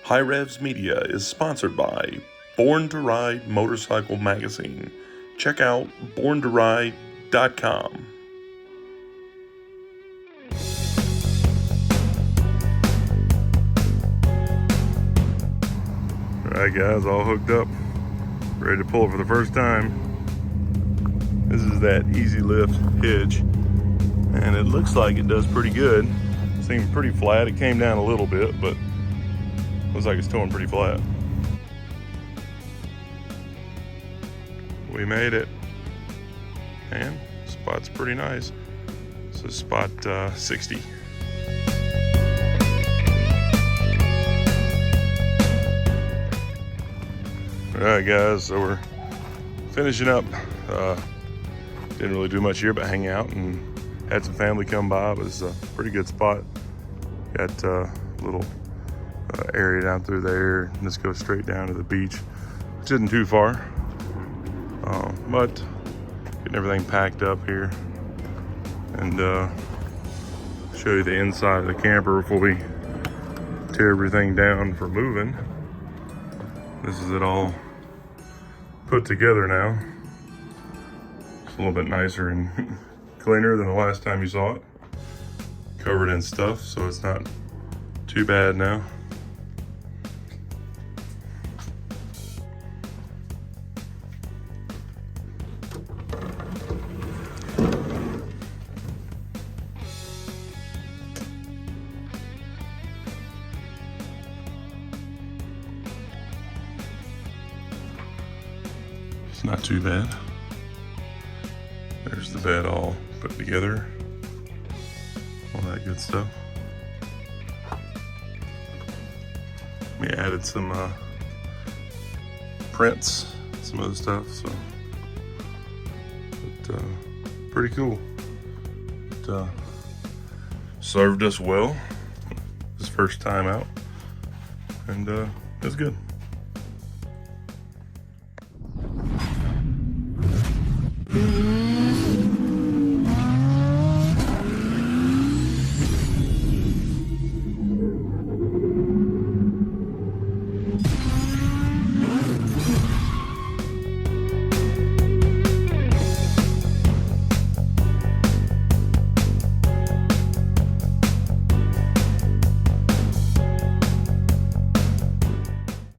HiRevz Media is sponsored by Born to Ride Motorcycle Magazine. Check out borntoride.com. Alright guys, all hooked up, ready to pull for the first time. This is that easy lift hitch, and it looks like it does pretty good. It seemed pretty flat. It came down a little bit, but looks like it's towing pretty flat. We made it, and spot's pretty nice. This is spot 60. Alright guys, so we're finishing up. Didn't really do much here but hang out and had some family come by. It was a pretty good spot. Got a little area down through there, and this goes straight down to the beach, which isn't too far. But getting everything packed up here and show you the inside of the camper before we tear everything down for moving. This is it all put together now. It's a little bit nicer and cleaner than the last time you saw it. Covered in stuff, so it's not too bad now. It's not too bad. There's the bed all put together. All that good stuff. We added some prints, some other stuff, so but, pretty cool. It served us well this first time out, and it was good.